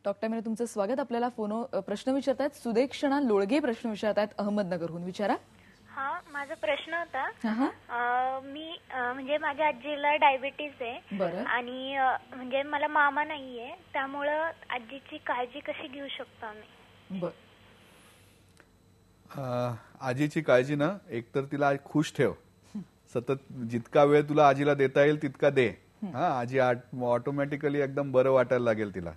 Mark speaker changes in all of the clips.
Speaker 1: Doctor तुमचं स्वागत. आपल्याला फोन प्रश्न विचारतात सुदेक्षणा लोळगे प्रश्न विचारतात अहमदनगरहून. विचारा.
Speaker 2: हा, माझा प्रश्न होता. मी म्हणजे माझ्या आजीला डायबिटीज आहे आणि म्हणजे मला मामा नाहीये, त्यामुळे आजीची काळजी कशी घेऊ शकतो आम्ही?
Speaker 3: आजीची काळजी ना, एकतर तिला खुश ठेव, सतत जितका वेळ तुला आजीला देता येईल तितका दे. आजी ऑटोमॅटिकली एकदम बरं वाटायला लागेल तिला.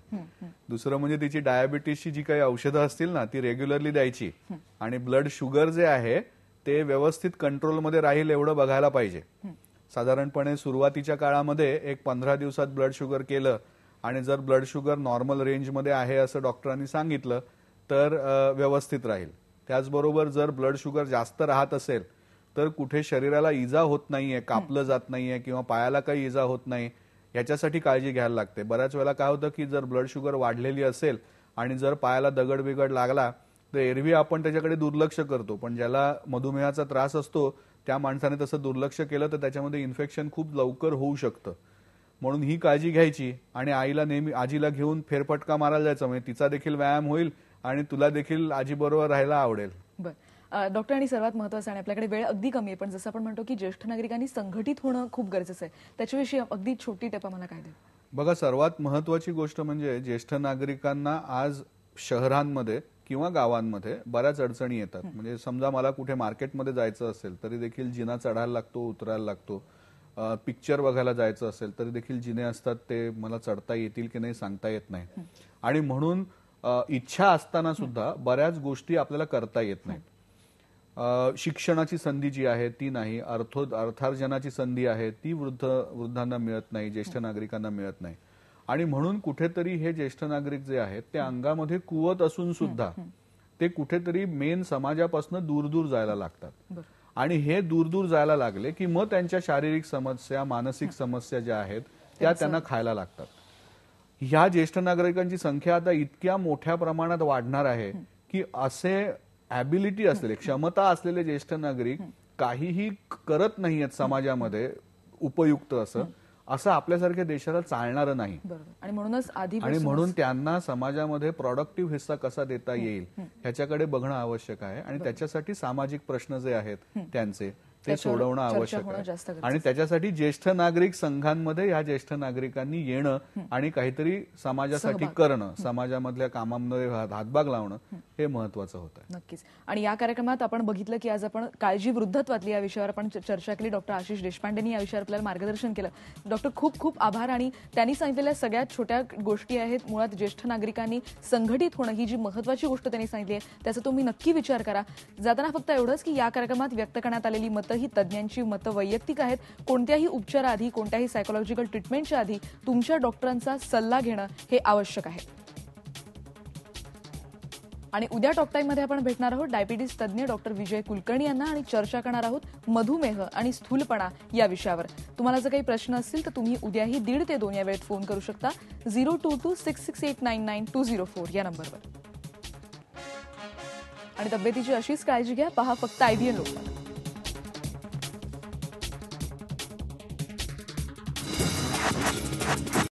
Speaker 3: दुसरं म्हणजे तिची डायबिटीसची जी काही औषधं असतील ना ती रेग्युलरली द्यायची आणि ब्लड शुगर जे आहे ते व्यवस्थित कंट्रोलमध्ये राहील एवढं बघायला पाहिजे. साधारणपणे सुरुवातीच्या काळामध्ये एक 15 दिवसात ब्लड शुगर केलं आणि जर ब्लड शुगर नॉर्मल रेंजमध्ये आहे असं डॉक्टरांनी सांगितलं तर व्यवस्थित राहील. त्याचबरोबर जर ब्लड शुगर जास्त राहत असेल तर कुठे शरीराला इजा होत नाहीये, कापलं जात नाहीये किंवा पायाला काही इजा होत नाही, याच्यासाठी काळजी घ्यायला लागते. बऱ्याच वेळेला काय होतं की जर ब्लड शुगर वाढलेली असेल आणि जर पायाला दगड बिगड लागला तर एरवी आपण त्याच्याकडे दुर्लक्ष करतो, पण ज्याला मधुमेहाचा त्रास असतो त्या माणसाने तसं दुर्लक्ष केलं तर त्याच्यामध्ये इन्फेक्शन खूप लवकर होऊ शकतं. म्हणून ही काळजी घ्यायची आणि आईला नेहमी आजीला घेऊन फेरफटका मारायला जायचं, म्हणजे तिचा देखील व्यायाम होईल आणि तुला देखील आजी बरोबर राहायला आवडेल.
Speaker 1: डॉक्टर, आणि सर्वात महत्त्वाचं आणि आपल्याकडे वेळ अगदी कमी आहे, पण जसं आपण म्हणतो की ज्येष्ठ नागरिकांनी संघटित होणं खूप गरजेचं आहे, त्याच्याविषयी अगदी छोटी टिप मला काय द्या?
Speaker 3: बघा, सर्वात महत्त्वाची गोष्ट म्हणजे ज्येष्ठ नागरिकांना आज शहरांमध्ये किंवा गावांमध्ये बऱ्याच अडचणी येतात. म्हणजे समजा मला कुठे मार्केटमध्ये जायचं असेल तरी देखील जिना चढायला लागतो, उतरायला लागतो. पिक्चर बघायला जायचं असेल तरी देखील जिने असतात, ते मला चढता येतील की नाही सांगता येत नाही. आणि म्हणून इच्छा असताना सुद्धा बऱ्याच गोष्टी आपल्याला करता येत नाहीत. शिक्षणाची संधी जी आहे ती नाही, अर्थार्जनाची संधी आहे ती वृद्धांना मिळत नाही, ज्येष्ठ नागरिकांना मिळत नाही. आणि म्हणून कुठेतरी हे ज्येष्ठ नागरिक जे आहेत ते अंगामध्ये कुवत असून सुद्धा ते कुठेतरी मेन समाजापासून दूर दूर जायला लागतात. आणि हे दूर दूर जायला लागले की मग त्यांच्या शारीरिक समस्या, मानसिक समस्या ज्या आहेत त्या त्यांना खायला लागतात. ह्या ज्येष्ठ नागरिकांची संख्या आता इतक्या मोठ्या प्रमाणात वाढणार आहे की असे ॲबिलिटी असलेले, क्षमता असलेले ज्येष्ठ नागरिक काहीही करत नाहीयेत समाजामध्ये उपयुक्त असं आपल्यासारख्या देशाला चालणारं नाही. आणि म्हणून त्यांना समाजामध्ये प्रोडक्टिव्ह हिस्सा कसा देता येईल ह्याच्याकडे बघणं आवश्यक आहे. आणि त्याच्यासाठी सामाजिक प्रश्न जे आहेत त्यांचे ते सोडवणं आवश्यक आहे. आणि त्याच्यासाठी ज्येष्ठ नागरिक संघांमध्ये ह्या ज्येष्ठ नागरिकांनी येणं आणि काहीतरी समाजासाठी करणं, समाजामधल्या कामांमध्ये हातभाग लावणं हे महत्वाचं होतं.
Speaker 1: नक्कीच. आणि या कार्यक्रमात आपण बघितलं की आज आपण काळजी वृद्धत्वातली या विषयावर आपण चर्चा केली. डॉक्टर आशिष देशपांडेंनी या विषयावर आपल्याला मार्गदर्शन केलं. डॉक्टर, खूप खूप आभार. आणि त्यांनी सांगितलेल्या सगळ्यात छोट्या गोष्टी आहेत. मुळात ज्येष्ठ नागरिकांनी संघटित होणं ही जी महत्वाची गोष्ट त्यांनी सांगितली आहे त्याचा तुम्ही नक्की विचार करा. जाताना फक्त एवढंच की या कार्यक्रमात व्यक्त करण्यात आलेली मतं ही तज्ज्ञांची मतं वैयक्तिक आहेत. कोणत्याही उपचाराआधी, कोणत्याही सायकोलॉजिकल ट्रीटमेंटच्या आधी तुमच्या डॉक्टरांचा सल्ला घेणं हे आवश्यक आहे. आणि उद्या टॉक टाइममध्ये आपण भेटणार आहोत डायबिटीज तज्ज्ञ डॉक्टर विजय कुलकर्णी यांना आणि चर्चा करणार आहोत मधुमेह आणि स्थूलपणा या विषयावर. तुम्हाला जर काही प्रश्न असतील तर तुम्ही उद्याही 1:30 ते 2 या वेळेत फोन करू शकता 02266899 या नंबरवर. आणि तब्येतीची अशीच काळजी घ्या. पहा फक्त IVN लोकमत.